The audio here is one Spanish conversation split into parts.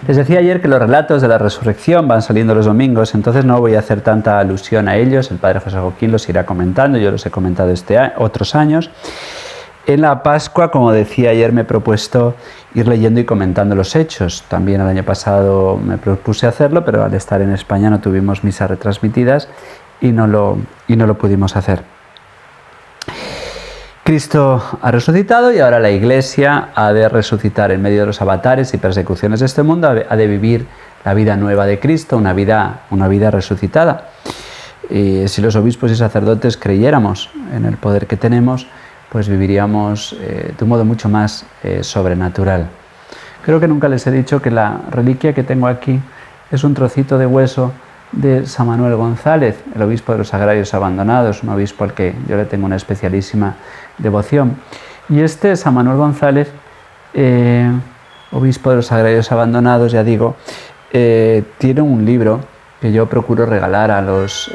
Les decía ayer que los relatos de la resurrección van saliendo los domingos, entonces no voy a hacer tanta alusión a ellos. El padre José Joaquín los irá comentando, yo los he comentado otros años. En la Pascua, como decía ayer, me he propuesto ir leyendo y comentando los hechos. También el año pasado me propuse hacerlo, pero al estar en España no tuvimos misas retransmitidas y no lo pudimos hacer. Cristo ha resucitado y ahora la Iglesia ha de resucitar en medio de los avatares y persecuciones de este mundo, ha de vivir la vida nueva de Cristo, una vida resucitada. Y si los obispos y sacerdotes creyéramos en el poder que tenemos, pues viviríamos de un modo mucho más sobrenatural. Creo que nunca les he dicho que la reliquia que tengo aquí es un trocito de hueso de San Manuel González, el obispo de los Agrarios Abandonados, un obispo al que yo le tengo una especialísima devoción. Y este San Manuel González, obispo de los Agrarios Abandonados, ya digo, tiene un libro que yo procuro regalar a los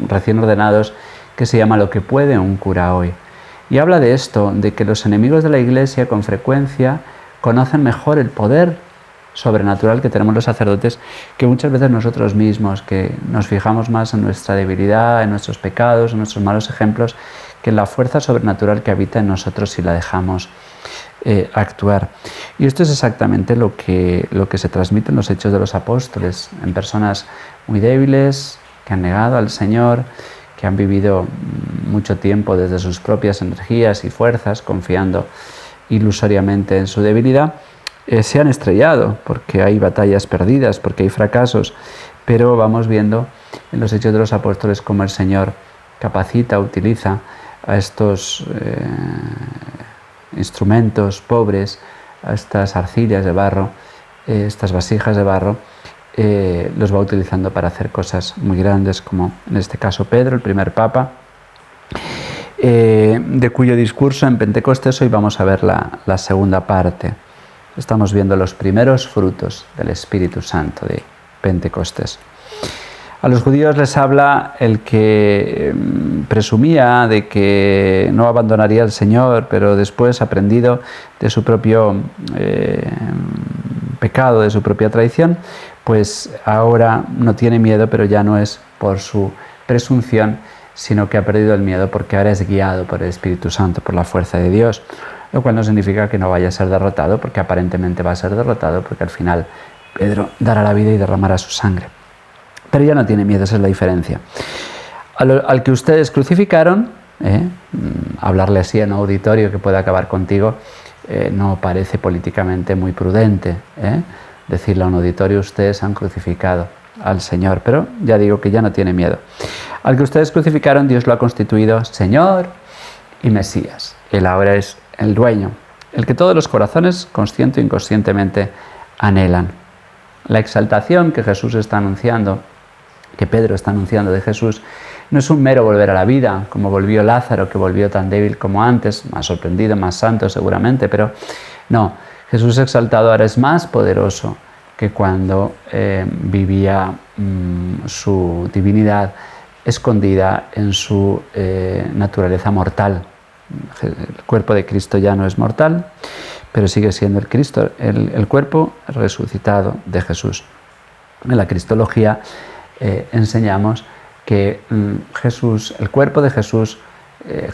recién ordenados, que se llama Lo que puede un cura hoy. Y habla de esto, de que los enemigos de la Iglesia con frecuencia conocen mejor el poder sobrenatural que tenemos los sacerdotes que muchas veces nosotros mismos, que nos fijamos más en nuestra debilidad, en nuestros pecados, en nuestros malos ejemplos, que en la fuerza sobrenatural que habita en nosotros si la dejamos actuar. Y esto es exactamente lo que se transmite en los Hechos de los Apóstoles, en personas muy débiles, que han negado al Señor, que han vivido mucho tiempo desde sus propias energías y fuerzas, confiando ilusoriamente en su debilidad, se han estrellado, porque hay batallas perdidas, porque hay fracasos, pero vamos viendo en los Hechos de los Apóstoles cómo el Señor capacita, utiliza a estos instrumentos pobres, a estas arcillas de barro, estas vasijas de barro, los va utilizando para hacer cosas muy grandes, como en este caso Pedro, el primer papa, de cuyo discurso en Pentecostés hoy vamos a ver la segunda parte. Estamos viendo los primeros frutos del Espíritu Santo de Pentecostés. A los judíos les habla el que presumía de que no abandonaría al Señor, pero después, aprendido de su propio pecado, de su propia traición, pues ahora no tiene miedo, pero ya no es por su presunción, sino que ha perdido el miedo porque ahora es guiado por el Espíritu Santo, por la fuerza de Dios. Lo cual no significa que no vaya a ser derrotado, porque aparentemente va a ser derrotado, porque al final Pedro dará la vida y derramará su sangre. Pero ya no tiene miedo, esa es la diferencia. Al que ustedes crucificaron, hablarle así en un auditorio que puede acabar contigo, no parece políticamente muy prudente. Decirle a un auditorio, ustedes han crucificado al Señor, pero ya digo que ya no tiene miedo. Al que ustedes crucificaron, Dios lo ha constituido Señor y Mesías. Él ahora es el dueño, el que todos los corazones, consciente e inconscientemente, anhelan. La exaltación que Jesús está anunciando, que Pedro está anunciando de Jesús, no es un mero volver a la vida, como volvió Lázaro, que volvió tan débil como antes, más sorprendido, más santo seguramente, pero no, Jesús exaltado ahora es más poderoso que cuando vivía su divinidad escondida en su naturaleza mortal. El cuerpo de Cristo ya no es mortal, pero sigue siendo el Cristo, el cuerpo resucitado de Jesús. En la cristología enseñamos que Jesús, el cuerpo de Jesús,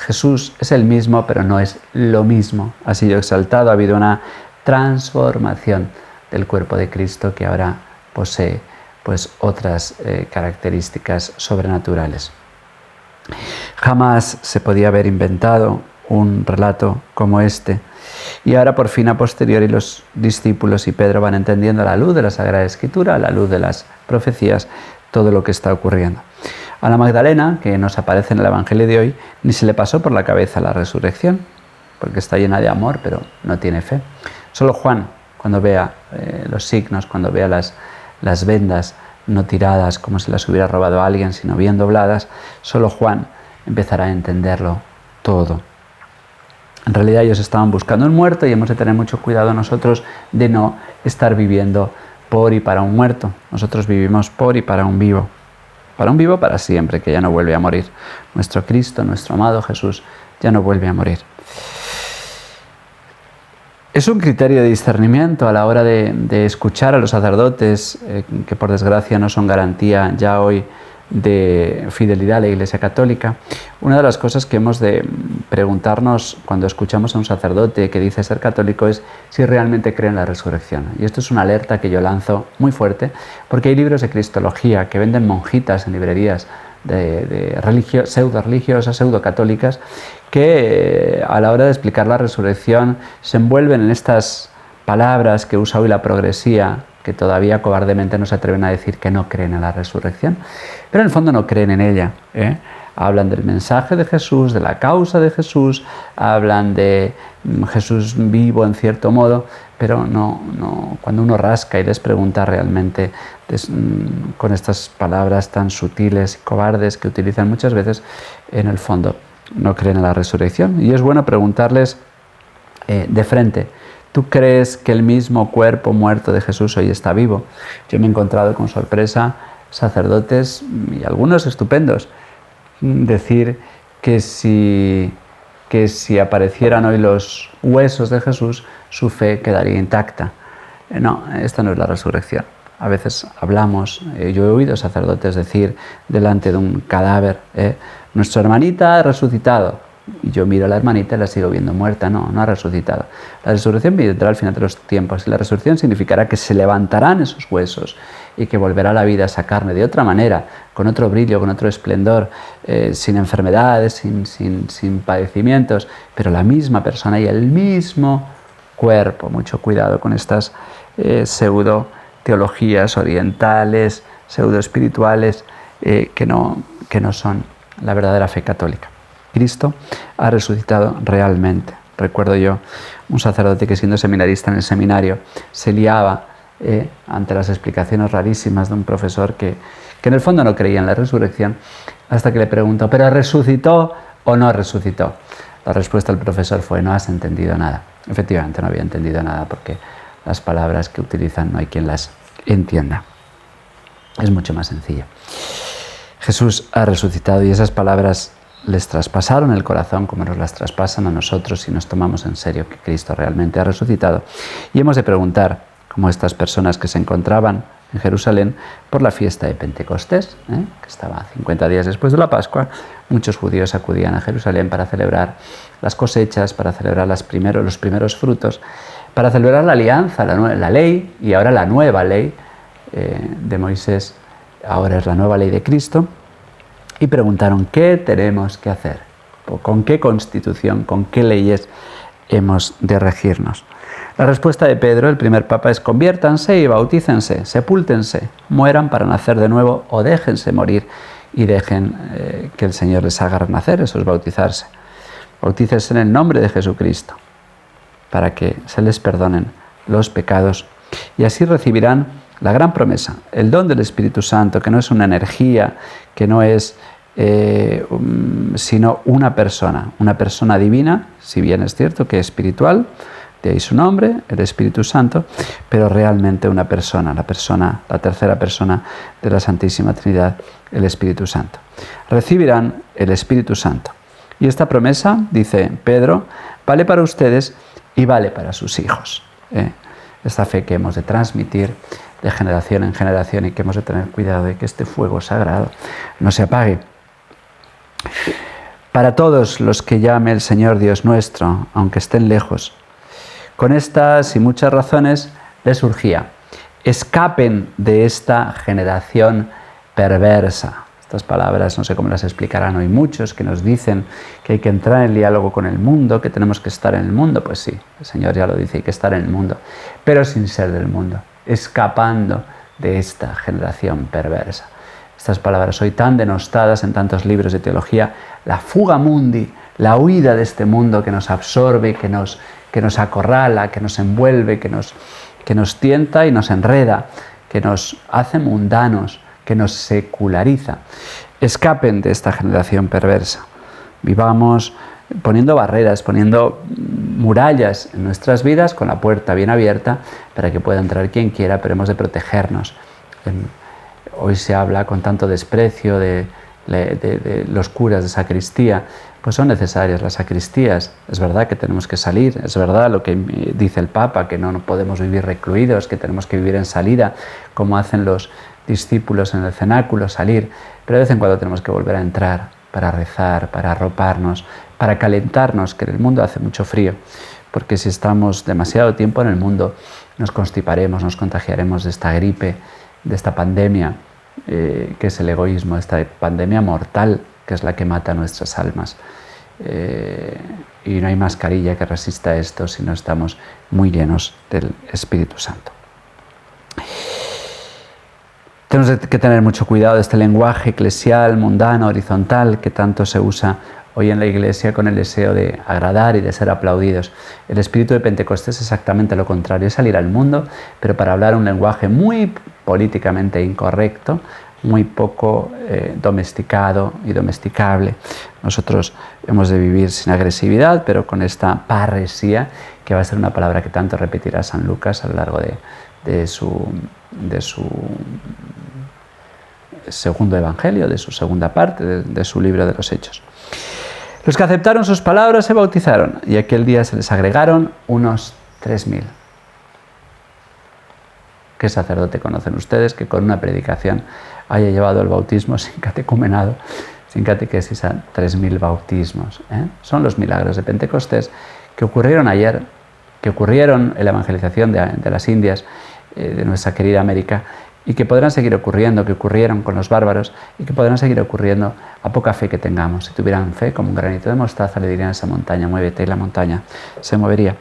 Jesús es el mismo, pero no es lo mismo. Ha sido exaltado, ha habido una transformación del cuerpo de Cristo que ahora posee pues otras características sobrenaturales. Jamás se podía haber inventado un relato como este. Y ahora por fin a posteriori los discípulos y Pedro van entendiendo a la luz de la Sagrada Escritura, a la luz de las profecías, todo lo que está ocurriendo. A la Magdalena, que nos aparece en el Evangelio de hoy, ni se le pasó por la cabeza la resurrección, porque está llena de amor, pero no tiene fe. Solo Juan, cuando vea los signos, cuando vea las vendas no tiradas como si las hubiera robado a alguien, sino bien dobladas, solo Juan empezará a entenderlo todo. En realidad ellos estaban buscando un muerto y hemos de tener mucho cuidado nosotros de no estar viviendo por y para un muerto. Nosotros vivimos por y para un vivo para siempre, que ya no vuelve a morir. Nuestro Cristo, nuestro amado Jesús, ya no vuelve a morir. Es un criterio de discernimiento a la hora de escuchar a los sacerdotes, que por desgracia no son garantía ya hoy de fidelidad a la Iglesia Católica. Una de las cosas que hemos de preguntarnos cuando escuchamos a un sacerdote que dice ser católico es si realmente cree en la resurrección. Y esto es una alerta que yo lanzo muy fuerte, porque hay libros de cristología que venden monjitas en librerías de pseudo religiosas, pseudo católicas, que a la hora de explicar la resurrección se envuelven en estas palabras que usa hoy la progresía, que todavía cobardemente no se atreven a decir que no creen en la resurrección, pero en el fondo no creen en ella. Hablan del mensaje de Jesús, de la causa de Jesús, hablan de Jesús vivo en cierto modo, pero no, cuando uno rasca y les pregunta realmente con estas palabras tan sutiles y cobardes que utilizan muchas veces, en el fondo no creen en la resurrección. Y es bueno preguntarles de frente: ¿tú crees que el mismo cuerpo muerto de Jesús hoy está vivo? Yo me he encontrado con sorpresa sacerdotes, y algunos estupendos, decir que si aparecieran hoy los huesos de Jesús, su fe quedaría intacta. No, esta no es la resurrección. A veces hablamos, yo he oído sacerdotes decir delante de un cadáver, nuestra hermanita ha resucitado. Y yo miro a la hermanita y la sigo viendo muerta. No ha resucitado. La resurrección vendrá al final de los tiempos. Y la resurrección significará que se levantarán esos huesos y que volverá a la vida esa carne de otra manera, con otro brillo, con otro esplendor, sin enfermedades, sin padecimientos, pero la misma persona y el mismo cuerpo. Mucho cuidado con estas pseudo teologías orientales, pseudo espirituales, que no son la verdadera fe católica. Cristo ha resucitado realmente. Recuerdo yo un sacerdote que, siendo seminarista en el seminario, se liaba ante las explicaciones rarísimas de un profesor que en el fondo no creía en la resurrección, hasta que le preguntó: ¿pero resucitó o no resucitó? La respuesta del profesor fue: no has entendido nada. Efectivamente, no había entendido nada, porque las palabras que utilizan no hay quien las entienda. Es mucho más sencillo. Jesús ha resucitado, y esas palabras les traspasaron el corazón como nos las traspasan a nosotros si nos tomamos en serio que Cristo realmente ha resucitado. Y hemos de preguntar, como estas personas que se encontraban en Jerusalén por la fiesta de Pentecostés, que estaba 50 días después de la Pascua. Muchos judíos acudían a Jerusalén para celebrar las cosechas, para celebrar los primeros frutos, para celebrar la alianza, la ley, y ahora la nueva ley de Moisés, ahora es la nueva ley de Cristo. Y preguntaron: ¿qué tenemos que hacer? ¿Con qué constitución, con qué leyes hemos de regirnos? La respuesta de Pedro, el primer papa, es: conviértanse y bautícense, sepúltense, mueran para nacer de nuevo, o déjense morir y dejen que el Señor les haga renacer. Eso es bautizarse. Bautícense en el nombre de Jesucristo, para que se les perdonen los pecados, y así recibirán la gran promesa, el don del Espíritu Santo, que no es una energía, que no es sino una persona divina, si bien es cierto que es espiritual, de ahí su nombre, el Espíritu Santo, pero realmente una persona, la tercera persona de la Santísima Trinidad, el Espíritu Santo. Recibirán el Espíritu Santo. Y esta promesa, dice Pedro, vale para ustedes y vale para sus hijos. Esta fe que hemos de transmitir de generación en generación, y que hemos de tener cuidado de que este fuego sagrado no se apague. Para todos los que llame el Señor Dios nuestro, aunque estén lejos. Con estas y muchas razones les urgía: escapen de esta generación perversa. Estas palabras no sé cómo las explicarán hoy muchos, que nos dicen que hay que entrar en diálogo con el mundo, que tenemos que estar en el mundo. Pues sí, el Señor ya lo dice, hay que estar en el mundo, pero sin ser del mundo, escapando de esta generación perversa. Estas palabras hoy tan denostadas en tantos libros de teología: la fuga mundi, la huida de este mundo que nos absorbe, que nos acorrala, que nos envuelve, que nos tienta y nos enreda, que nos hace mundanos, que nos seculariza. Escapen de esta generación perversa. Vivamos poniendo barreras, poniendo murallas en nuestras vidas, con la puerta bien abierta para que pueda entrar quien quiera, pero hemos de protegernos. Hoy se habla con tanto desprecio de de los curas de sacristía, pues son necesarias las sacristías. Es verdad que tenemos que salir, es verdad lo que dice el Papa, que no podemos vivir recluidos, que tenemos que vivir en salida, como hacen los discípulos en el cenáculo, salir, pero de vez en cuando tenemos que volver a entrar para rezar, para arroparnos, para calentarnos, que en el mundo hace mucho frío, porque si estamos demasiado tiempo en el mundo nos constiparemos, nos contagiaremos de esta gripe, de esta pandemia, que es el egoísmo, esta pandemia mortal, que es la que mata nuestras almas. Y no hay mascarilla que resista esto si no estamos muy llenos del Espíritu Santo. Tenemos que tener mucho cuidado de este lenguaje eclesial, mundano, horizontal, que tanto se usa hoy en la Iglesia con el deseo de agradar y de ser aplaudidos. El espíritu de Pentecostés es exactamente lo contrario, es salir al mundo, pero para hablar un lenguaje muy políticamente incorrecto, muy poco domesticado y domesticable. Nosotros hemos de vivir sin agresividad, pero con esta parresía, que va a ser una palabra que tanto repetirá San Lucas a lo largo de su segundo evangelio, de su segunda parte, de su libro de los Hechos. Los que aceptaron sus palabras se bautizaron, y aquel día se les agregaron unos 3.000. ¿Qué sacerdote conocen ustedes que con una predicación haya llevado el bautismo sin catecumenado, sin catequesis, a 3.000 bautismos? Son los milagros de Pentecostés que ocurrieron ayer, que ocurrieron en la evangelización de las Indias, de nuestra querida América, y que podrán seguir ocurriendo, que ocurrieron con los bárbaros y que podrán seguir ocurriendo a poca fe que tengamos. Si tuvieran fe como un granito de mostaza, le dirían a esa montaña, muévete, y la montaña se movería.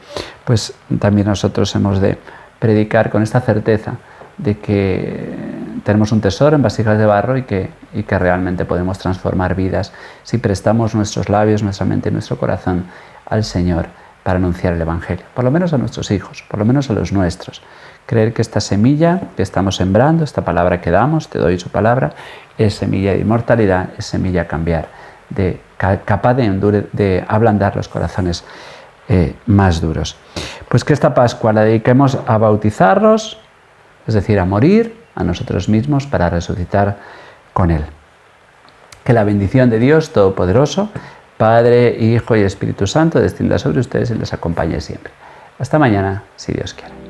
Pues también nosotros hemos de predicar con esta certeza de que tenemos un tesoro en vasijas de barro y que realmente podemos transformar vidas si prestamos nuestros labios, nuestra mente y nuestro corazón al Señor para anunciar el Evangelio, por lo menos a nuestros hijos, por lo menos a los nuestros. Creer que esta semilla que estamos sembrando, esta palabra que damos, te doy su palabra, es semilla de inmortalidad, es semilla a cambiar, capaz de ablandar los corazones más duros. Pues que esta Pascua la dediquemos a bautizarnos, es decir, a morir a nosotros mismos para resucitar con Él. Que la bendición de Dios Todopoderoso, Padre, Hijo y Espíritu Santo, descienda sobre ustedes y les acompañe siempre. Hasta mañana, si Dios quiere.